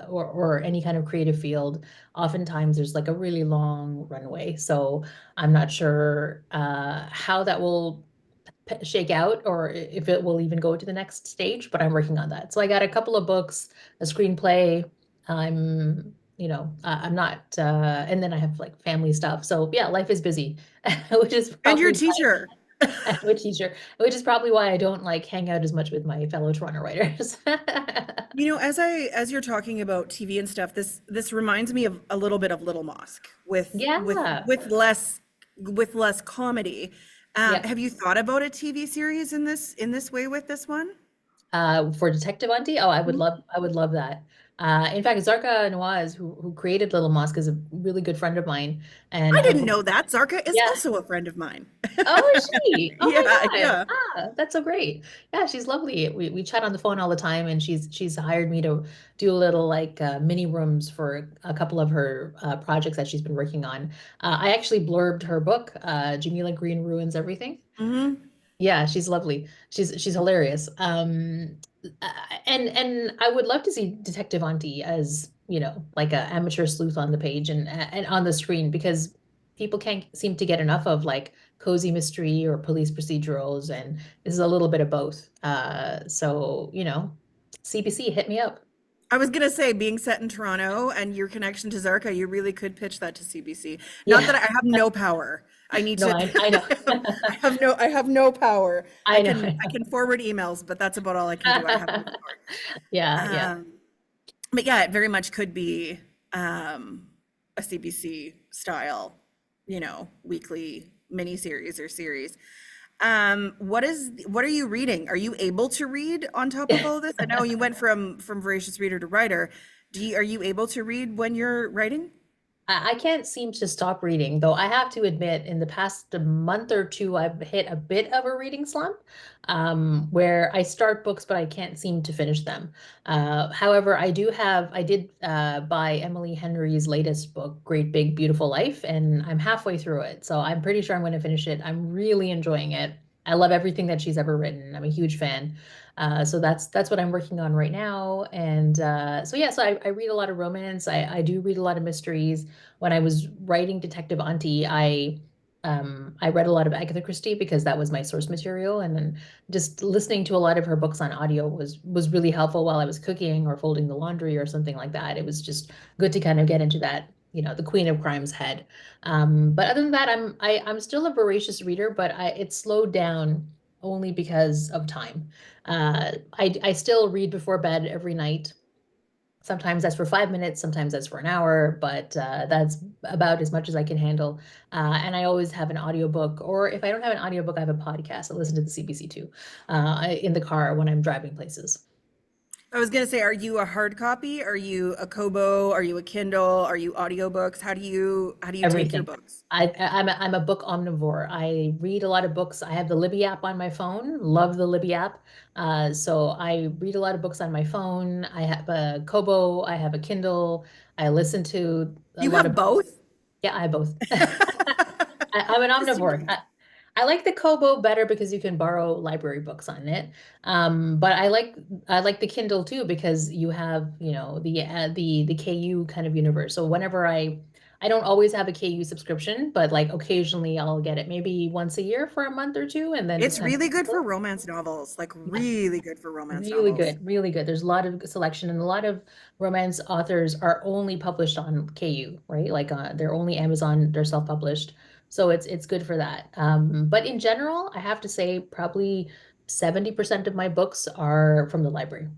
or any kind of creative field, oftentimes there's like a really long runway. So I'm not sure how that will shake out, or if it will even go to the next stage, but I'm working on that. So I got a couple of books, a screenplay. I'm not, and then I have like family stuff. So yeah, life is busy, which is And your probably teacher. why I'm a teacher, which is probably why I don't like hang out as much with my fellow Toronto writers. You know, as you're talking about TV and stuff, this reminds me of a little bit of Little Mosque with Yeah. with less comedy. Yeah. Have you thought about a TV series in this way with this one? For Detective Auntie, oh, Mhm. I would love that. In fact, Zarka Nawaz, who created Little Mosque, is a really good friend of mine, and I I've didn't know that. Zarka is yeah. also a friend of mine. Oh, is she? Oh Yeah, my God. yeah. That's so great. Yeah, she's lovely. We chat on the phone all the time, and she's hired me to do a little like mini rooms for a couple of her projects that she's been working on. I actually blurbed her book, Jamila Green Ruins Everything. Hmm. Yeah, she's lovely. She's hilarious. Uh, and I would love to see Detective Auntie as, like a amateur sleuth on the page and on the screen, because people can't seem to get enough of like cozy mystery or police procedurals, and this is a little bit of both. So, CBC, hit me up. I was gonna say, being set in Toronto and your connection to Zarka, you really could pitch that to CBC. Not that Yeah. I have no power. I need No, to. I know. I have no power. I know. I I know. can forward emails, but that's about all I can do. I have no Yeah, power. yeah. But yeah, it very much could be a CBC style, weekly miniseries or series. What are you reading? Are you able to read on top of all of this? I know you went from voracious reader to writer. Are you able to read when you're writing? I can't seem to stop reading, though I have to admit, in the past month or two, I've hit a bit of a reading slump, where I start books, but I can't seem to finish them. However, I did buy Emily Henry's latest book, Great Big Beautiful Life, and I'm halfway through it. So I'm pretty sure I'm going to finish it. I'm really enjoying it. I love everything that she's ever written. I'm a huge fan. So that's what I'm working on right now. And so I read a lot of romance. I do read a lot of mysteries. When I was writing Detective Aunty, I read a lot of Agatha Christie because that was my source material, and then just listening to a lot of her books on audio was really helpful while I was cooking or folding the laundry or something like that. It was just good to kind of get into that, the Queen of Crime's head. But other than that, I'm still a voracious reader, but it's slowed down only because of time. I still read before bed every night. Sometimes that's for 5 minutes, sometimes that's for an hour, but that's about as much as I can handle. And I always have an audiobook, or if I don't have an audiobook, I have a podcast. I listen to the CBC too, in the car when I'm driving places. I was gonna say, are you a hard copy? Are you a Kobo? Are you a Kindle? Are you audiobooks? How do you take your Everything. books? I'm a book omnivore. I read a lot of books. I have the Libby app on my phone. Love the Libby app. So I read a lot of books on my phone. I have a Kobo. I have a Kindle. I listen to a You lot have of. both? Yeah, I have both. I'm an Just omnivore. curious. I like the Kobo better because you can borrow library books on it. But I like the Kindle too because you have, the KU kind of universe. So whenever I don't always have a KU subscription, but like occasionally I'll get it maybe once a year for a month or two, and then It's just kind of really good for romance novels, like yeah, really good for romance really novels. good, really good. There's a lot of selection, and a lot of romance authors are only published on KU, right? Like they're only Amazon, they're self-published. So it's good for that. But in general, I have to say probably 70% of my books are from the library.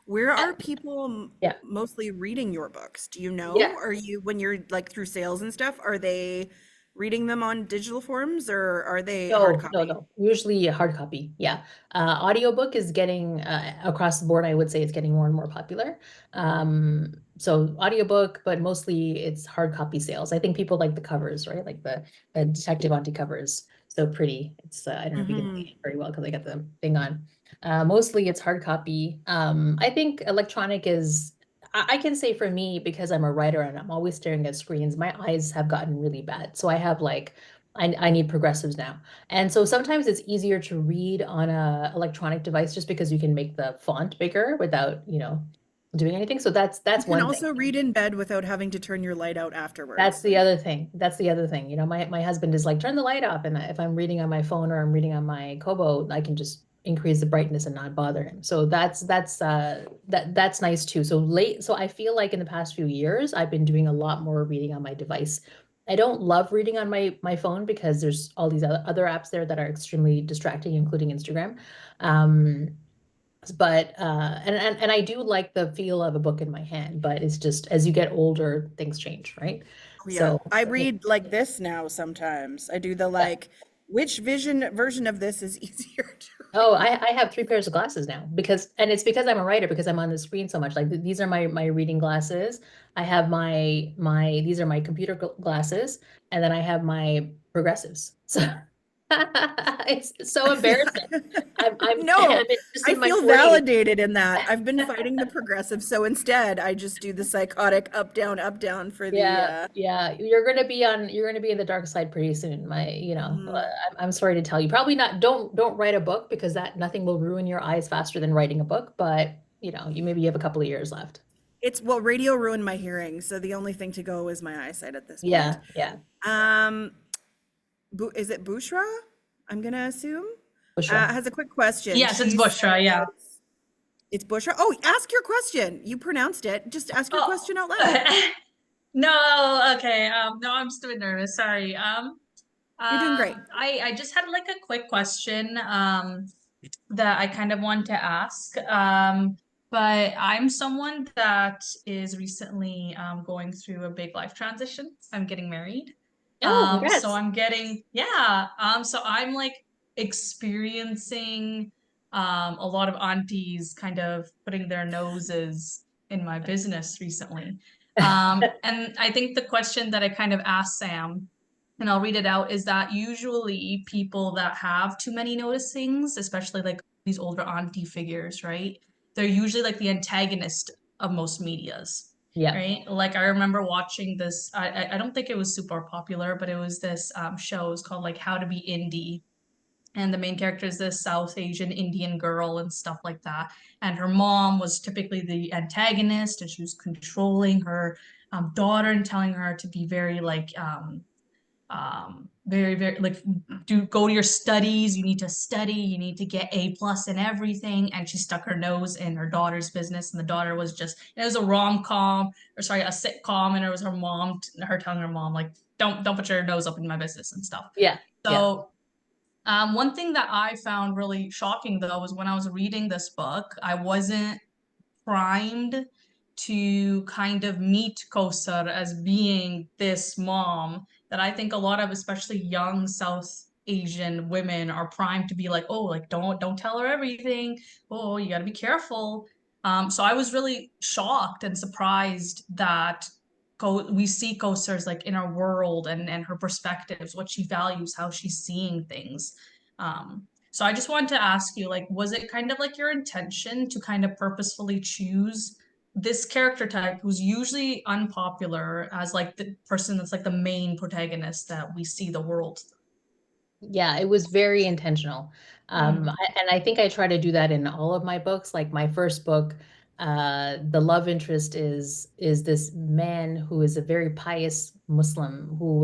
Where Uh, are people Yeah. mostly reading your books? Do you Yeah. know? When you're like through sales and stuff, are they reading them on digital forms or are they hard No, no, copy? no. Usually a hard copy. Yeah. Audiobook is getting across the board, I would say it's getting more and more popular. So audiobook, but mostly it's hard copy sales. I think people like the covers, right? Like the Detective Aunty covers. So pretty. It's I don't know if you can Hmm. see it very well because I got the thing on. Mostly it's hard copy. I think electronic is I can say for me, because I'm a writer and I'm always staring at screens, my eyes have gotten really bad. So I have like I need progressives now. And so sometimes it's easier to read on a electronic device just because you can make the font bigger without, doing anything. So that's You that's can one thing. also read in bed without having to turn your light out That's afterwards. the other thing. That's the other thing. My husband is like, turn the light off. And if I'm reading on my phone or I'm reading on my Kobo, I can just increase the brightness and not bother him. So that's nice too. So I feel like in the past few years, I've been doing a lot more reading on my device. I don't love reading on my phone because there's all these other apps there that are extremely distracting, including Instagram. Um, but and I do like the feel of a book in my hand, but it's just as you get older, things change, right? Oh yeah. So I yeah. read like this now sometimes. I do the Yeah. like, which version of this is easier to Oh, read? I have three pairs of glasses now and it's because I'm a writer because I'm on the screen so much. Like these are my reading glasses. I have my these are my computer glasses, and then I have my progressives. So it's so embarrassing. I'm No, I'm just I in my feel 40s. validated in that. I've been fighting the progressive, so instead I just do the psychotic up down for the Yeah, yeah, you're gonna be in the dark side pretty soon. mhm. I'm sorry to tell you. Probably not. Don't write a book because that nothing will ruin your eyes faster than writing a book. But you maybe you have a couple of years left. Well, radio ruined my hearing, so the only thing to go is my eyesight at this point. Yeah, yeah, Um, is it Bushra? I'm gonna assume. Bushra. Has a quick question. Yes, it's She Bushra, yeah. says, it's Bushra. Oh, ask your question. You pronounced it. Just ask your Oh. question out loud. No, okay. No, I'm just a bit nervous. Sorry. You're doing great. I just had like a quick question that I kind of want to ask. But I'm someone that is recently going through a big life transition. I'm getting married. Oh, So congrats. I'm getting, yeah. So I'm like experiencing a lot of aunties kind of putting their noses in my business recently. And I think the question that I kind of asked Sam, and I'll read it out, is that usually people that have too many noticings, especially like these older auntie figures, right? They're usually like the antagonist of most medias, Yeah. right? Like I remember watching this. I don't think it was super popular, but it was this show. It was called like How to Be Indie, and the main character is this South Asian Indian girl and stuff like that. And her mom was typically the antagonist, and she was controlling her daughter and telling her to be very like very like go to your studies, you need to study, you need to get A+ in everything. And she stuck her nose in her daughter's business, and the daughter was just, it was a rom-com, or sorry, a sitcom, and it was her mom, her telling her mom like, don't put your nose up in my business and stuff. Yeah. Yeah. So one thing that I found really shocking though was when I was reading this book, I wasn't primed to kind of meet Kausar as being this mom that I think a lot of especially young South Asian women are primed to be like, oh, like don't tell her everything. Oh, you got to be careful. So I was really shocked and surprised that we see Kausar's like inner world and her perspectives, what she values, how she's seeing things. So I just wanted to ask you, like, was it kind of like your intention to kind of purposefully choose this character type who's usually unpopular as like the person that's like the main protagonist that we see the world? Yeah, it was very intentional. And I think I try to do that in all of my books. Like my first book, the love interest is this man who is a very pious Muslim who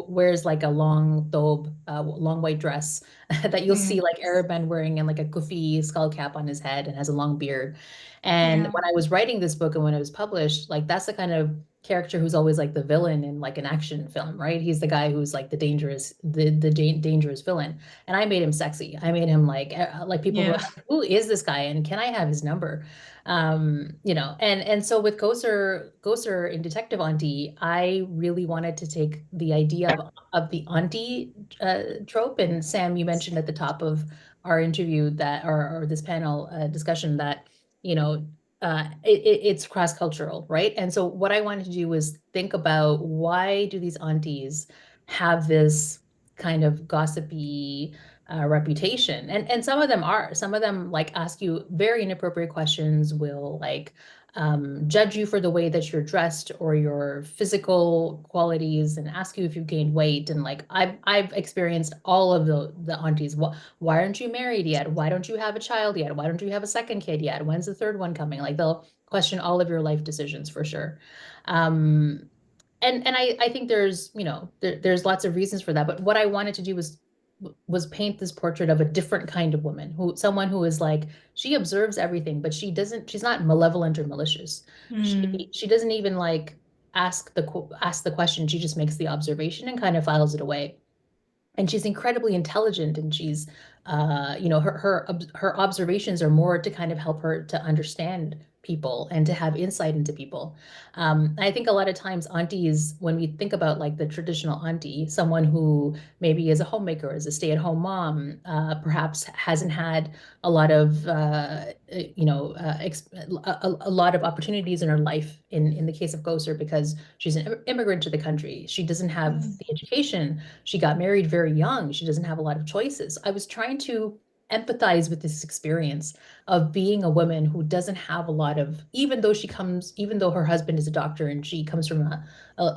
wears like a long thobe, long white dress that you'll see like Arab men wearing, and like a kufi skull cap on his head, and has a long beard. And Yeah. when I was writing this book and when it was published, like that's the kind of character who's always like the villain in like an action film, right? He's the guy who's like the dangerous villain. And I made him sexy. I made him like people were Yeah. like, who is this guy? And can I have his number? And so with Koser in Detective Auntie, I really wanted to take the idea of the auntie trope. And Sam, you mentioned at the top of our interview that or this panel discussion that, you know, it's cross-cultural, right? And so what I wanted to do was think about, why do these aunties have this kind of gossipy reputation? And some of them like ask you very inappropriate questions, will like judge you for the way that you're dressed or your physical qualities, and ask you if you've gained weight. And like I've experienced all of the aunties. Why aren't you married yet? Why don't you have a child yet? Why don't you have a second kid yet? When's the third one coming? Like they'll question all of your life decisions for sure. Um, and I think there's, there's lots of reasons for that. But what I wanted to do was paint this portrait of a different kind of woman, someone who is like, she observes everything, but she's not malevolent or malicious. She doesn't even like ask the question. She just makes the observation and kind of files it away. And she's incredibly intelligent, and she's her observations are more to kind of help her to understand people and to have insight into people. I think a lot of times aunties, when we think about like the traditional auntie, someone who maybe is a homemaker, is a stay-at-home mom, perhaps hasn't had a lot of a lot of opportunities in her life, in the case of Koser, because she's an immigrant to the country. She doesn't have the education. She got married very young. She doesn't have a lot of choices. I was trying to empathize with this experience of being a woman who doesn't have a lot of, even though her husband is a doctor and she comes from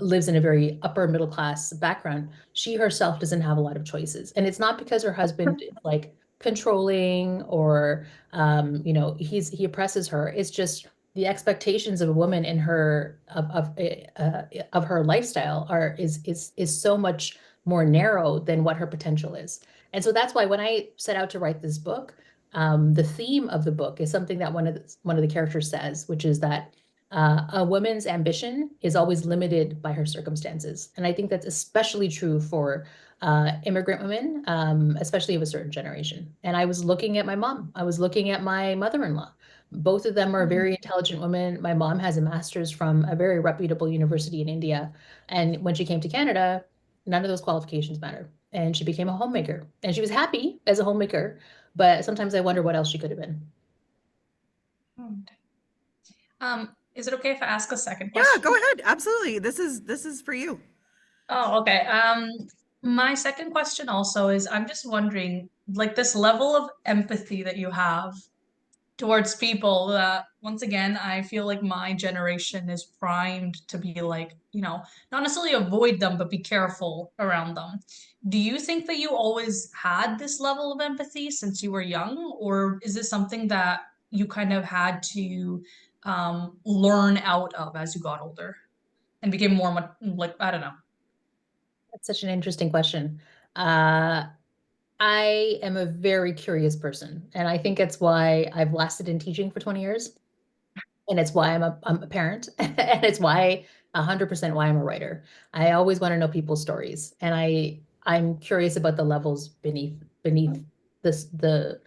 lives in a very upper middle class background, she herself doesn't have a lot of choices. And it's not because her husband is like controlling or he oppresses her. It's just the expectations of a woman in her of her lifestyle is so much more narrow than what her potential is. And so that's why when I set out to write this book, the theme of the book is something that one of the characters says, which is that a woman's ambition is always limited by her circumstances. And I think that's especially true for immigrant women, especially of a certain generation. And I was looking at my mom. I was looking at my mother-in-law. Both of them are very intelligent women. My mom has a master's from a very reputable university in India. And when she came to Canada, none of those qualifications mattered. And she became a homemaker. And she was happy as a homemaker, but sometimes I wonder what else she could have been. Is it okay if I ask a second Yeah, question? go ahead. Absolutely. This is for you. Oh, okay. My second question also is I'm just wondering, like this level of empathy that you have towards people that once again I feel like my generation is primed to be like, not necessarily avoid them, but be careful around them. Do you think that you always had this level of empathy since you were young, or is this something that you kind of had to learn out of as you got older and became more like, I don't know. That's such an interesting question. Uh, I am a very curious person, and I think it's why I've lasted in teaching for 20 years. And it's why I'm a parent, and it's why 100% why I'm a writer. I always want to know people's stories, and I'm curious about the levels beneath this the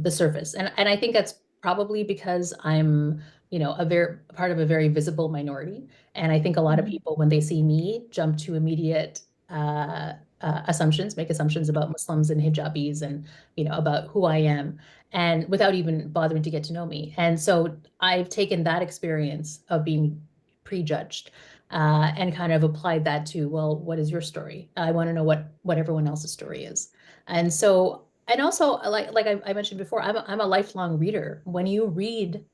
surface. And I think that's probably because I'm, a very part of a very visible minority. And I think a lot of people, when they see me, jump to immediate assumptions, make assumptions about Muslims and hijabis and, about who I am, and without even bothering to get to know me. And so I've taken that experience of being prejudged and kind of applied that to, well, what is your story? I want to know what everyone else's story is. And so, and also, like I mentioned before, I'm a lifelong reader. When you read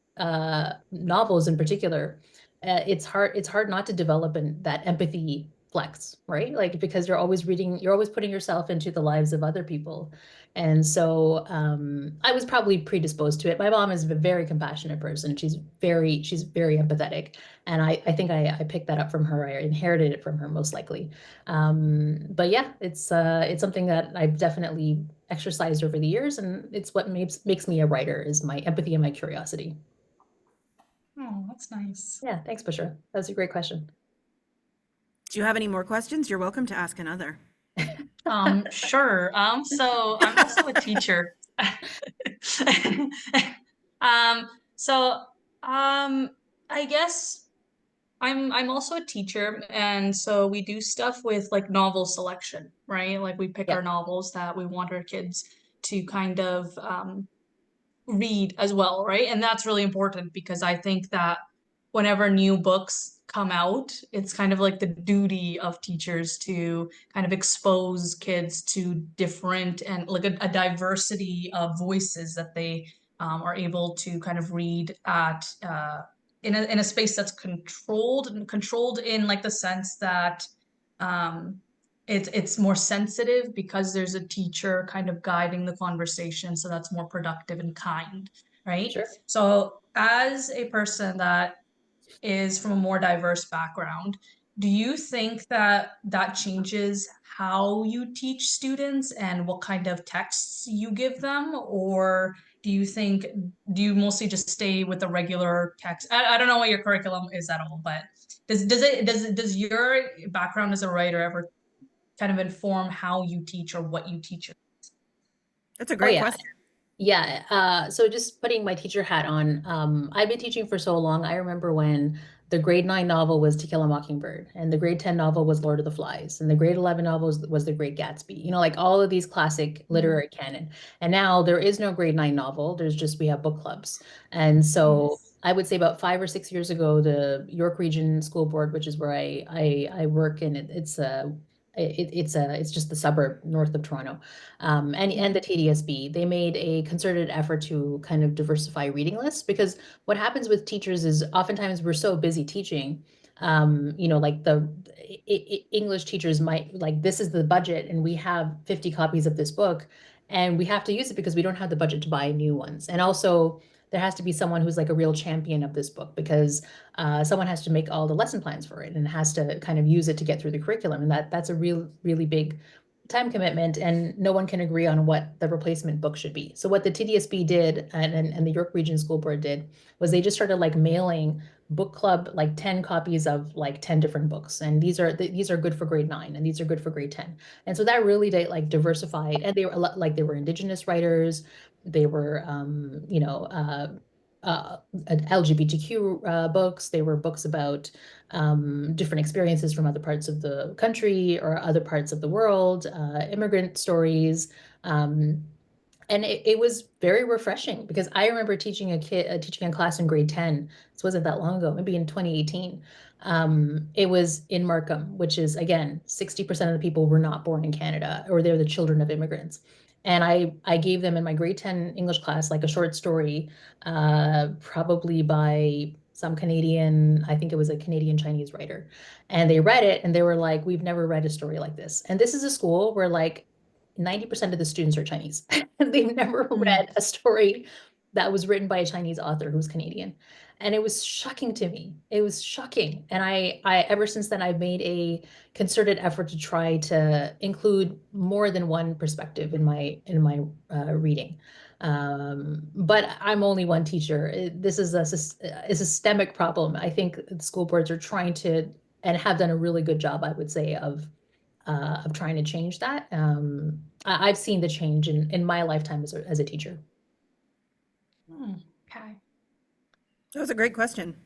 novels in particular, it's hard not to develop that empathy flex, right? Like, because you're always reading, you're always putting yourself into the lives of other people. And so I was probably predisposed to it. My mom is a very compassionate person. She's very empathetic. And I think I picked that up from her. I inherited it from her, most likely. But yeah, it's something that I've definitely exercised over the years, and it's what makes me a writer, is my empathy and my curiosity. Oh, that's nice. Yeah, thanks, Bushra. That was a great question. Do you have any more questions? You're welcome to ask another. Sure. So I'm also a teacher. Um, so I guess I'm also a teacher, and so we do stuff with like novel selection, right? Like we pick Yeah, our novels that we want our kids to kind of read as well, right? And that's really important because I think that whenever new books come out, it's kind of like the duty of teachers to kind of expose kids to different and like a diversity of voices that they are able to kind of read at in a space that's controlled in like the sense that um, it's more sensitive because there's a teacher kind of guiding the conversation, so that's more productive and kind, right? sure. So as a person that is from a more diverse background, do you think that that changes how you teach students and what kind of texts you give them? Or do you mostly just stay with the regular text? I don't know what your curriculum is at all, but does your background as a writer ever kind of inform how you teach or what you teach? That's a Oh great yeah. question. Yeah, so just putting my teacher hat on, I've been teaching for so long. I remember when the grade 9 novel was To Kill a Mockingbird, and the grade 10 novel was Lord of the Flies, and the grade 11 novel was The Great Gatsby. Like all of these classic literary canon. And now there is no grade 9 novel. We have book clubs. And so Yes. I would say about 5 or 6 years ago, the York Region School Board, which is where I work, and it's just the suburb north of Toronto, and the TDSB, they made a concerted effort to kind of diversify reading lists, because what happens with teachers is oftentimes we're so busy teaching, like the English teachers might, like, this is the budget and we have 50 copies of this book and we have to use it because we don't have the budget to buy new ones. And also there has to be someone who's like a real champion of this book, because someone has to make all the lesson plans for it and has to kind of use it to get through the curriculum. And that's a really big time commitment, and no one can agree on what the replacement book should be. So what the TDSB did, and the York Region School Board did, was they just started like mailing book club like 10 copies of like 10 different books, and these are good for grade 9, and these are good for grade 10. And so that really like diversified, and they were like, they were Indigenous writers, they were LGBTQ books, they were books about different experiences from other parts of the country or other parts of the world, immigrant stories. And it was very refreshing, because I remember teaching a class in grade 10. This wasn't that long ago, maybe in 2018. It was in Markham, which is, again, 60% of the people were not born in Canada, or they're the children of immigrants. And I gave them in my grade 10 English class like a short story, probably by some Canadian, I think it was a Canadian Chinese writer. And they read it and they were like, we've never read a story like this. And this is a school where like 90% of the students are Chinese. They've never read a story that was written by a Chinese author who's Canadian. And it was shocking to me. It was shocking. And I ever since then, I've made a concerted effort to try to include more than one perspective in my reading. But I'm only one teacher. This is a systemic problem. I think the school boards are trying to, and have done a really good job, I would say, of trying to change that. I've seen the change in my lifetime as a teacher. Okay. That was a great question.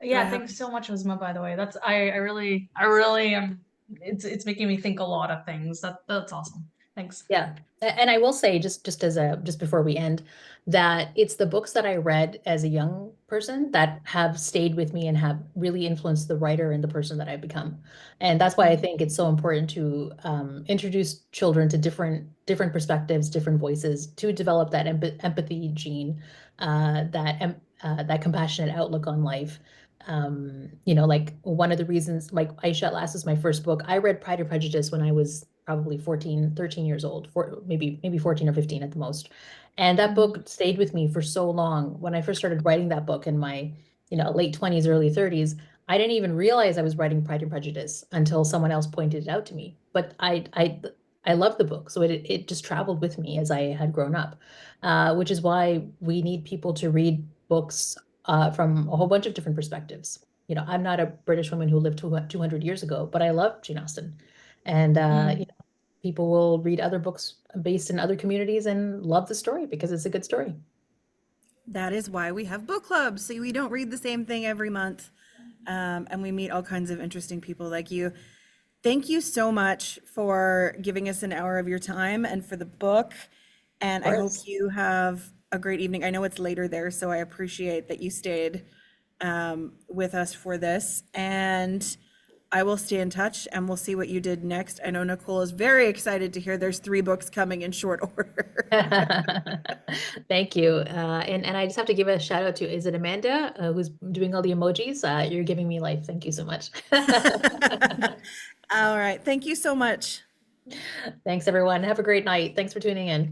Yeah, thanks so much, Uzma, by the way. That's I really am, it's making me think a lot of things. That's awesome. Thanks. Yeah. And I will say, just before we end, that it's the books that I read as a young person that have stayed with me and have really influenced the writer and the person that I've become. And that's why I think it's so important to introduce children to different perspectives, different voices, to develop that empathy gene, that compassionate outlook on life. Like one of the reasons, like Ayesha at Last is my first book. I read Pride and Prejudice when I was probably 14, 13 years old, maybe 14 or 15 at the most. And that book stayed with me for so long. When I first started writing that book in my, late 20s, early 30s, I didn't even realize I was writing Pride and Prejudice until someone else pointed it out to me. But I loved the book, so it just traveled with me as I had grown up, which is why we need people to read books from a whole bunch of different perspectives. I'm not a British woman who lived 200 years ago, but I love Jane Austen. And people will read other books based in other communities and love the story because it's a good story. That is why we have book clubs, so we don't read the same thing every month, and we meet all kinds of interesting people like you. Thank you so much for giving us an hour of your time and for the book, and I hope you have a great evening. I know it's later there, so I appreciate that you stayed with us for this, and I will stay in touch and we'll see what you did next. I know Nicole is very excited to hear there's 3 books coming in short order. Thank you. And I just have to give a shout out to, is it Amanda, who's doing all the emojis? You're giving me life. Thank you so much. All right. Thank you so much. Thanks, everyone. Have a great night. Thanks for tuning in.